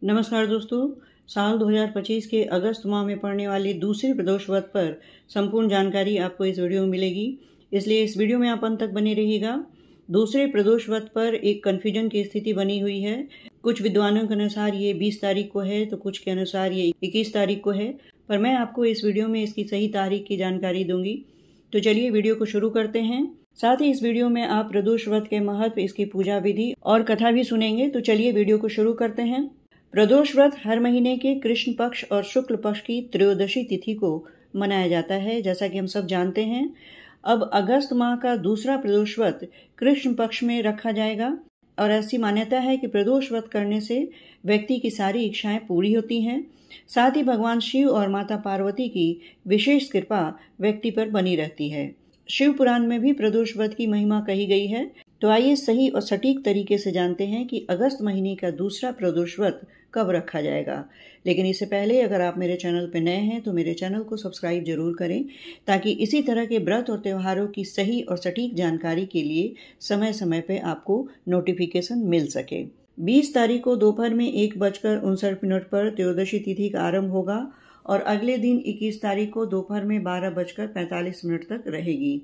नमस्कार दोस्तों। साल 2025 के अगस्त माह में पड़ने वाले दूसरे प्रदोष व्रत पर संपूर्ण जानकारी आपको इस वीडियो में मिलेगी, इसलिए इस वीडियो में आप अंत तक बने रहिएगा। दूसरे प्रदोष व्रत पर एक कन्फ्यूजन की स्थिति बनी हुई है। कुछ विद्वानों के अनुसार ये 20 तारीख को है तो कुछ के अनुसार ये 21 तारीख को है, पर मैं आपको इस वीडियो में इसकी सही तारीख की जानकारी दूंगी। तो चलिए वीडियो को शुरू करते हैं। साथ ही इस वीडियो में आप प्रदोष व्रत के महत्व, इसकी पूजा विधि और कथा भी सुनेंगे। तो चलिए वीडियो को शुरू करते हैं। प्रदोष व्रत हर महीने के कृष्ण पक्ष और शुक्ल पक्ष की त्रयोदशी तिथि को मनाया जाता है, जैसा कि हम सब जानते हैं। अब अगस्त माह का दूसरा प्रदोष व्रत कृष्ण पक्ष में रखा जाएगा और ऐसी मान्यता है कि प्रदोष व्रत करने से व्यक्ति की सारी इच्छाएं पूरी होती हैं। साथ ही भगवान शिव और माता पार्वती की विशेष कृपा व्यक्ति पर बनी रहती है। शिव पुराण में भी प्रदोष व्रत की महिमा कही गई है। तो आइए सही और सटीक तरीके से जानते हैं कि अगस्त महीने का दूसरा प्रदोष व्रत कब रखा जाएगा। लेकिन इससे पहले अगर आप मेरे चैनल पर नए हैं तो मेरे चैनल को सब्सक्राइब जरूर करें, ताकि इसी तरह के व्रत और त्योहारों की सही और सटीक जानकारी के लिए समय समय पर आपको नोटिफिकेशन मिल सके। 20 तारीख को दोपहर में 1:59 पर त्रयोदशी तिथि का आरंभ होगा और अगले दिन 21 तारीख को दोपहर में 12:45 तक रहेगी।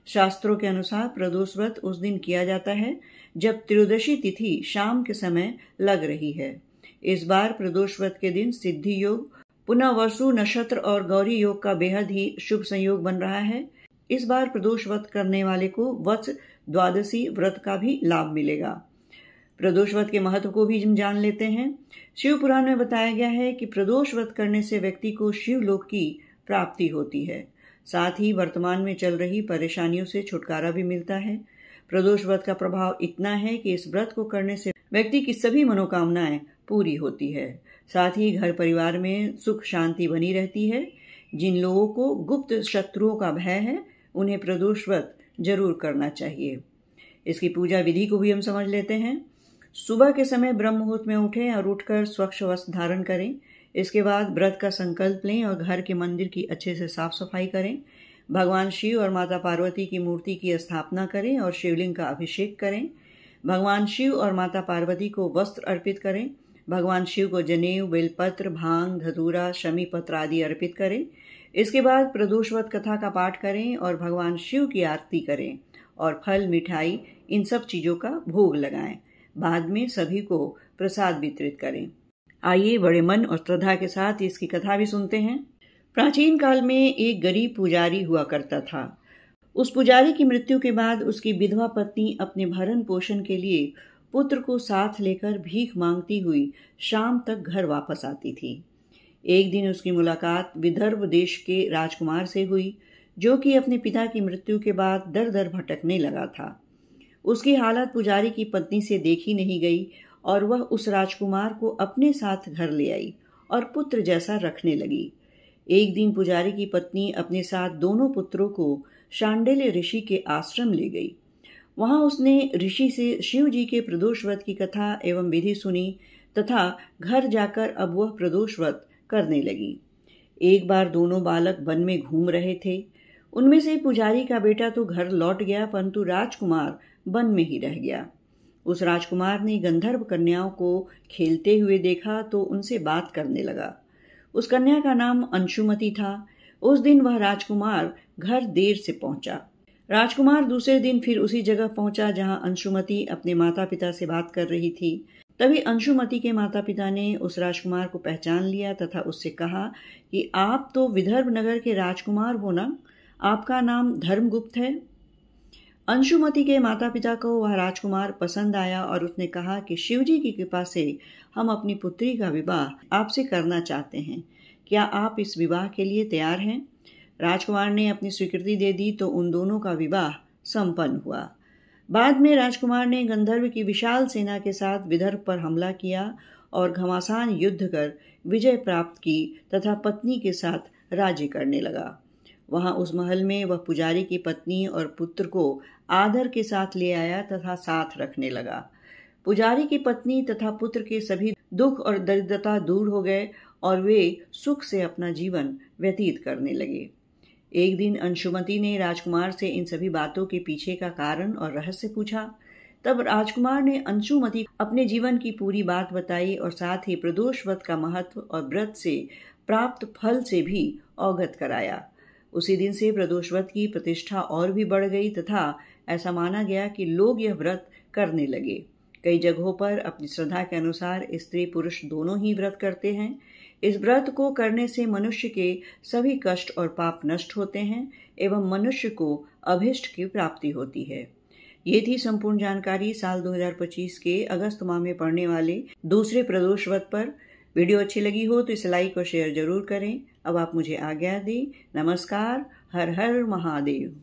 शास्त्रों के अनुसार प्रदोष व्रत उस दिन किया जाता है जब त्रयोदशी तिथि शाम के समय लग रही है। इस बार प्रदोष व्रत के दिन सिद्धि योग, पुनः वसु नक्षत्र और गौरी योग का बेहद ही शुभ संयोग बन रहा है। इस बार प्रदोष व्रत करने वाले को वत्स द्वादशी व्रत का भी लाभ मिलेगा। प्रदोष व्रत के महत्व को भी हम जान लेते हैं। शिव पुराण में बताया गया है कि प्रदोष व्रत करने से व्यक्ति को शिवलोक की प्राप्ति होती है। साथ ही वर्तमान में चल रही परेशानियों से छुटकारा भी मिलता है। प्रदोष व्रत का प्रभाव इतना है कि इस व्रत को करने से व्यक्ति की सभी मनोकामनाएं पूरी होती है। साथ ही घर परिवार में सुख शांति बनी रहती है। जिन लोगों को गुप्त शत्रुओं का भय है उन्हें प्रदोष व्रत जरूर करना चाहिए। इसकी पूजा विधि को भी हम समझ लेते हैं। सुबह के समय ब्रह्म मुहूर्त में उठें और उठकर स्वच्छ वस्त्र धारण करें। इसके बाद व्रत का संकल्प लें और घर के मंदिर की अच्छे से साफ सफाई करें। भगवान शिव और माता पार्वती की मूर्ति की स्थापना करें और शिवलिंग का अभिषेक करें। भगवान शिव और माता पार्वती को वस्त्र अर्पित करें। भगवान शिव को जनेऊ, बेलपत्र, भांग, धतूरा, शमी पत्र आदि अर्पित करें। इसके बाद प्रदोष व्रत कथा का पाठ करें और भगवान शिव की आरती करें और फल, मिठाई इन सब चीजों का भोग लगाएं। बाद में सभी को प्रसाद वितरित करें। आइए बड़े मन और श्रद्धा के साथ इसकी कथा भी सुनते हैं। प्राचीन काल में एक गरीब पुजारी हुआ करता था। उस पुजारी की मृत्यु के बाद उसकी विधवा पत्नी अपने भरण पोषण के लिए पुत्र को साथ लेकर भीख मांगती हुई शाम तक घर वापस आती थी। एक दिन उसकी मुलाकात विदर्भ देश के राजकुमार से हुई, जो कि अपने पिता की मृत्यु के बाद दर दर भटकने लगा था। उसकी हालत पुजारी की पत्नी से देखी नहीं गई और वह उस राजकुमार को अपने साथ घर ले आई और पुत्र जैसा रखने लगी। एक दिन पुजारी की पत्नी अपने साथ दोनों पुत्रों को शांडिल्य ऋषि के आश्रम ले गई। वहां उसने ऋषि से शिव जी के प्रदोष व्रत की कथा एवं विधि सुनी तथा घर जाकर अब वह प्रदोष व्रत करने लगी। एक बार दोनों बालक वन में घूम रहे थे। उनमें से पुजारी का बेटा तो घर लौट गया, परंतु राजकुमार वन में ही रह गया। उस राजकुमार ने गंधर्व कन्याओं को खेलते हुए देखा तो उनसे बात करने लगा। उस कन्या का नाम अंशुमति था। उस दिन वह राजकुमार घर देर से पहुंचा। राजकुमार दूसरे दिन फिर उसी जगह पहुंचा जहां अंशुमति अपने माता पिता से बात कर रही थी। तभी अंशुमति के माता पिता ने उस राजकुमार को पहचान लिया तथा उससे कहा कि आप तो विदर्भ नगर के राजकुमार हो ना, आपका नाम धर्मगुप्त है। अंशुमति के माता पिता को वह राजकुमार पसंद आया और उसने कहा कि शिवजी की कृपा से हम अपनी पुत्री का विवाह आपसे करना चाहते हैं। क्या आप इस विवाह के लिए तैयार हैं? राजकुमार ने अपनी स्वीकृति दे दी तो उन दोनों का विवाह संपन्न हुआ। बाद में राजकुमार ने गंधर्व की विशाल सेना के साथ विदर्भ पर हमला किया और घमासान युद्ध कर विजय प्राप्त की तथा पत्नी के साथ राज्य करने लगा। वहां उस महल में वह पुजारी की पत्नी और पुत्र को आदर के साथ ले आया तथा साथ रखने लगा। पुजारी की पत्नी तथा पुत्र के सभी दुख और दरिद्रता दूर हो गए और वे सुख से अपना जीवन व्यतीत करने लगे। एक दिन अंशुमति ने राजकुमार से इन सभी बातों के पीछे का कारण और रहस्य पूछा। तब राजकुमार ने अंशुमति अपने जीवन की पूरी बात बताई और साथ ही प्रदोष व्रत का महत्व और व्रत से प्राप्त फल से भी अवगत कराया। उसी दिन से प्रदोष व्रत की प्रतिष्ठा और भी बढ़ गई तथा ऐसा माना गया कि लोग यह व्रत करने लगे। कई जगहों पर अपनी श्रद्धा के अनुसार स्त्री पुरुष दोनों ही व्रत करते हैं। इस व्रत को करने से मनुष्य के सभी कष्ट और पाप नष्ट होते हैं एवं मनुष्य को अभिष्ट की प्राप्ति होती है। ये थी संपूर्ण जानकारी साल 2025 के अगस्त माह में पड़ने वाले दूसरे प्रदोष व्रत पर। वीडियो अच्छी लगी हो तो इसे लाइक और शेयर जरूर करें। अब आप मुझे आज्ञा दें। नमस्कार। हर हर महादेव।